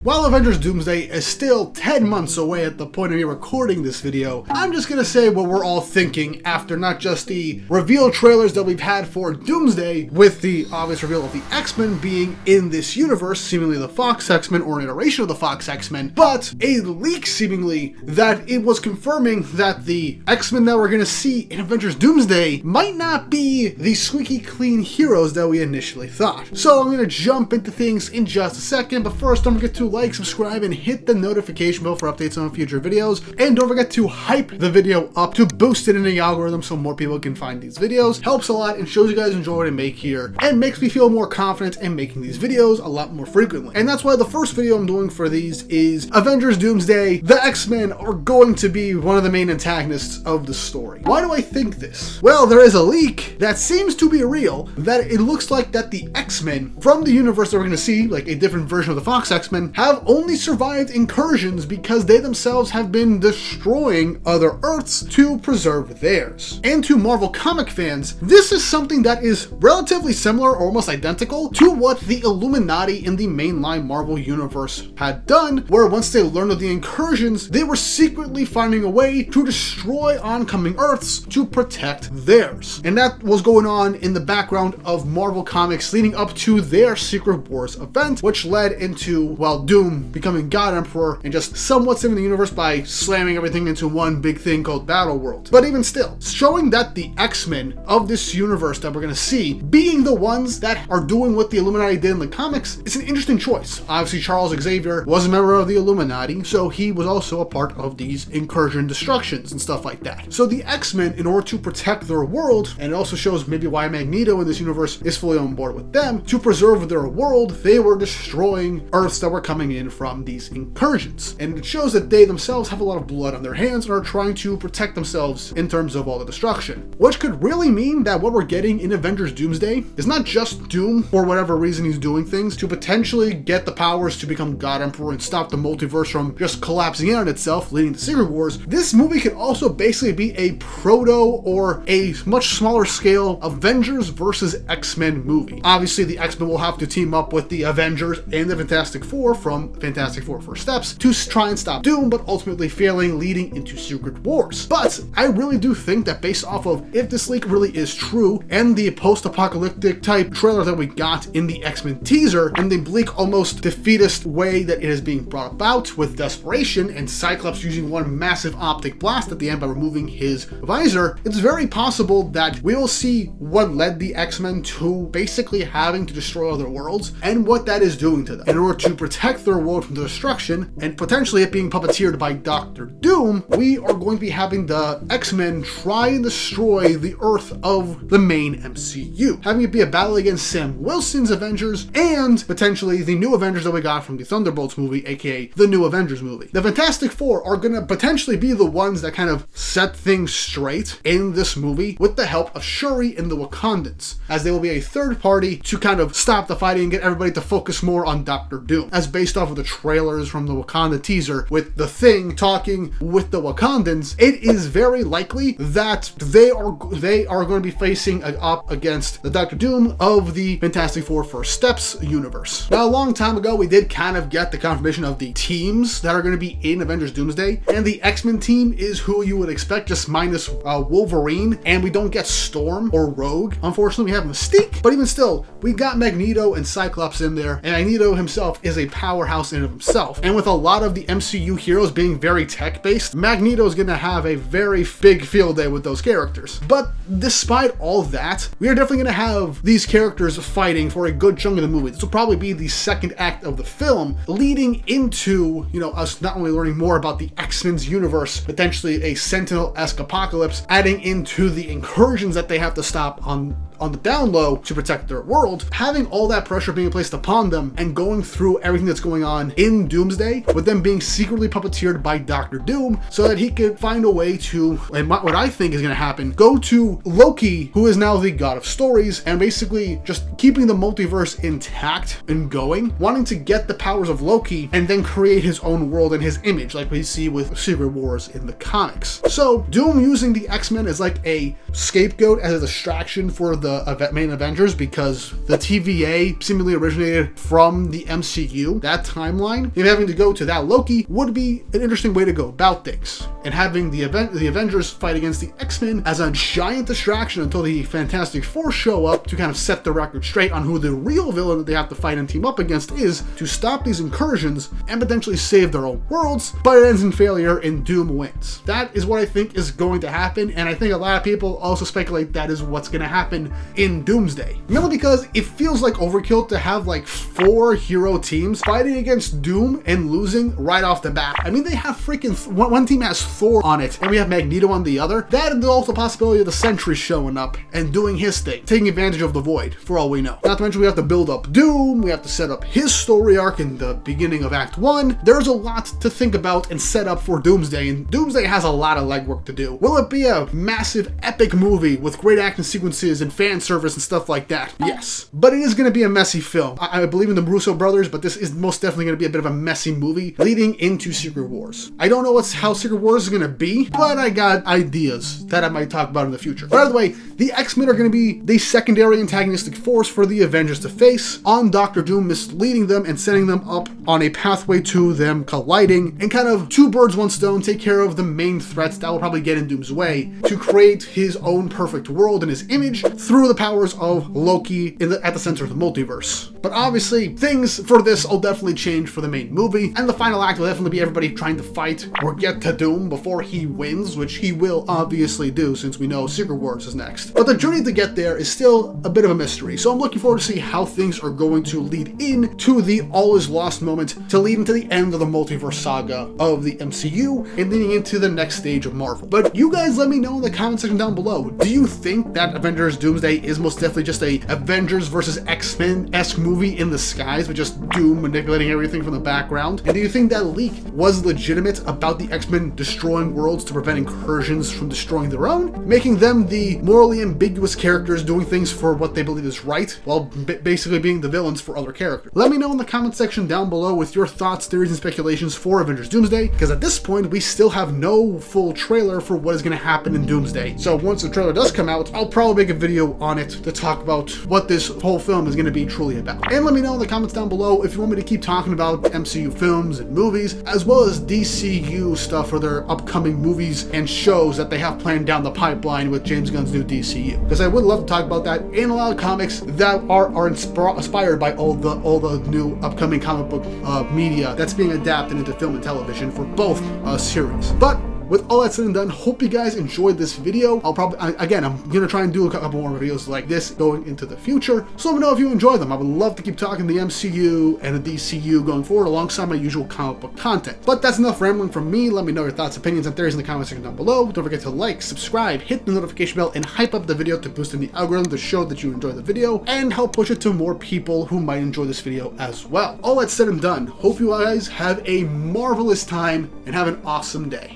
While Avengers Doomsday is still 10 months away at the point of me recording this video, I'm just gonna say what we're all thinking after not just the reveal trailers that we've had for Doomsday, with the obvious reveal of the X-Men being in this universe, seemingly the Fox X-Men or an iteration of the Fox X-Men, but a leak seemingly that it was confirming that the X-Men that we're gonna see in Avengers Doomsday might not be the squeaky clean heroes that we initially thought. So I'm gonna jump into things in just a second, but first don't forget to like, subscribe, and hit the notification bell for updates on future videos. And don't forget to hype the video up to boost it in the algorithm so more people can find these videos. Helps a lot and shows you guys enjoy what I make here and makes me feel more confident in making these videos a lot more frequently. And that's why the first video I'm doing for these is Avengers Doomsday. The X-Men are going to be one of the main antagonists of the story. Why do I think this? Well, there is a leak that seems to be real that it looks like that the X-Men from the universe that we're going to see, like a different version of the Fox X-Men, have only survived incursions because they themselves have been destroying other Earths to preserve theirs. And to Marvel comic fans, this is something that is relatively similar or almost identical to what the Illuminati in the mainline Marvel universe had done, where once they learned of the incursions, they were secretly finding a way to destroy oncoming Earths to protect theirs. And that was going on in the background of Marvel comics leading up to their Secret Wars event, which led into, well, Doom becoming God Emperor and just somewhat saving the universe by slamming everything into one big thing called Battle World. But even still, showing that the X-Men of this universe that we're going to see being the ones that are doing what the Illuminati did in the comics is an interesting choice. Obviously, Charles Xavier was a member of the Illuminati, so he was also a part of these incursion destructions and stuff like that. So the X-Men, in order to protect their world, and it also shows maybe why Magneto in this universe is fully on board with them, to preserve their world, they were destroying Earths that were coming in from these incursions. And it shows that they themselves have a lot of blood on their hands and are trying to protect themselves in terms of all the destruction. Which could really mean that what we're getting in Avengers Doomsday is not just Doom, for whatever reason he's doing things, to potentially get the powers to become God Emperor and stop the multiverse from just collapsing in on itself, leading to Secret Wars. This movie could also basically be a proto or a much smaller scale Avengers versus X-Men movie. Obviously, the X-Men will have to team up with the Avengers and the Fantastic Four from Fantastic Four First Steps to try and stop Doom, but ultimately failing, leading into Secret Wars. But I really do think that based off of if this leak really is true and the post-apocalyptic type trailer that we got in the X-Men teaser and the bleak, almost defeatist way that it is being brought about with desperation and Cyclops using one massive optic blast at the end by removing his visor, it's very possible that we will see what led the X-Men to basically having to destroy other worlds and what that is doing to them in order to protect their world from the destruction and potentially it being puppeteered by Dr. Doom. We are going to be having the X-Men try and destroy the Earth of the main MCU, having it be a battle against Sam Wilson's Avengers and potentially the new Avengers that we got from the Thunderbolts movie, aka the new Avengers movie. The Fantastic Four are going to potentially be the ones that kind of set things straight in this movie with the help of Shuri and the Wakandans, as they will be a third party to kind of stop the fighting and get everybody to focus more on Dr. Doom, as based off of the trailers from the Wakanda teaser with the Thing talking with the Wakandans, it is very likely that they are going to be facing up against the Dr. Doom of the Fantastic Four First Steps universe. Now, a long time ago, we did kind of get the confirmation of the teams that are going to be in Avengers Doomsday, and the X-Men team is who you would expect, just minus Wolverine, and we don't get Storm or Rogue. Unfortunately, we have Mystique, but even still, we got Magneto and Cyclops in there, and Magneto himself is a powerhouse in and of himself. And with a lot of the MCU heroes being very tech-based, Magneto is going to have a very big field day with those characters. But despite all that, we are definitely going to have these characters fighting for a good chunk of the movie. This will probably be the second act of the film, leading into, us not only learning more about the X-Men's universe, potentially a Sentinel-esque apocalypse, adding into the incursions that they have to stop on the down low to protect their world, having all that pressure being placed upon them and going through everything that's going on in Doomsday, with them being secretly puppeteered by Dr. Doom so that he could find a way to, and what I think is going to happen, go to Loki, who is now the god of stories, and basically just keeping the multiverse intact and going, wanting to get the powers of Loki and then create his own world and his image, like we see with Secret Wars in the comics. So Doom using the X-Men as like a scapegoat, as a distraction for the the main Avengers, because the TVA seemingly originated from the MCU. That timeline, and having to go to that Loki would be an interesting way to go about things. And having the Avengers fight against the X-Men as a giant distraction until the Fantastic Four show up to kind of set the record straight on who the real villain that they have to fight and team up against is, to stop these incursions and potentially save their own worlds, but it ends in failure and Doom wins. That is what I think is going to happen, and I think a lot of people also speculate that is what's going to happen in Doomsday. Mainly because it feels like overkill to have like 4 hero teams fighting against Doom and losing right off the bat. I mean, they have freaking, one team has Thor on it, and we have Magneto on the other. That and also the possibility of the Sentry showing up and doing his thing, taking advantage of the Void, for all we know. Not to mention we have to build up Doom, we have to set up his story arc in the beginning of Act 1. There's a lot to think about and set up for Doomsday, and Doomsday has a lot of legwork to do. Will it be a massive, epic movie with great action sequences and fan service and stuff like that? Yes. But it is going to be a messy film. I believe in the Russo brothers, but this is most definitely going to be a bit of a messy movie leading into Secret Wars. I don't know how Secret Wars is going to be, but I got ideas that I might talk about in the future. By the way, the X-Men are going to be the secondary antagonistic force for the Avengers to face, on Doctor Doom misleading them and setting them up on a pathway to them colliding, and kind of 2 birds, 1 stone, take care of the main threats that will probably get in Doom's way to create his own perfect world and his image through the powers of Loki at the center of the multiverse. But obviously, things for this will definitely change for the main movie, and the final act will definitely be everybody trying to fight or get to Doom before he wins, which he will obviously do since we know Secret Wars is next. But the journey to get there is still a bit of a mystery, so I'm looking forward to see how things are going to lead into the all is lost moment to lead into the end of the multiverse saga of the MCU and leading into the next stage of Marvel. But you guys let me know in the comment section down below. Do you think that Avengers Doomsday is most definitely just a Avengers versus X-Men-esque movie in the skies with just Doom manipulating everything from the background? And do you think that leak was legitimate about the X-Men destroying worlds to prevent incursions from destroying their own, making them the morally ambiguous characters doing things for what they believe is right, while basically being the villains for other characters? Let me know in the comment section down below with your thoughts, theories, and speculations for Avengers Doomsday, because at this point, we still have no full trailer for what is going to happen in Doomsday. So once the trailer does come out, I'll probably make a video on it to talk about what this whole film is going to be truly about. And let me know in the comments down below if you want me to keep talking about MCU films and movies, as well as DCU stuff for their upcoming movies and shows that they have planned down the pipeline with James Gunn's new DCU. Because I would love to talk about that and a lot of comics that are inspired by all the new upcoming comic book media that's being adapted into film and television for both series. But with all that said and done, hope you guys enjoyed this video. I'll probably, again, I'm going to try and do a couple more videos like this going into the future. So let me know if you enjoy them. I would love to keep talking the MCU and the DCU going forward alongside my usual comic book content. But that's enough rambling from me. Let me know your thoughts, opinions, and theories in the comment section down below. Don't forget to like, subscribe, hit the notification bell, and hype up the video to boost in the algorithm to show that you enjoy the video and help push it to more people who might enjoy this video as well. All that said and done, hope you guys have a marvelous time and have an awesome day.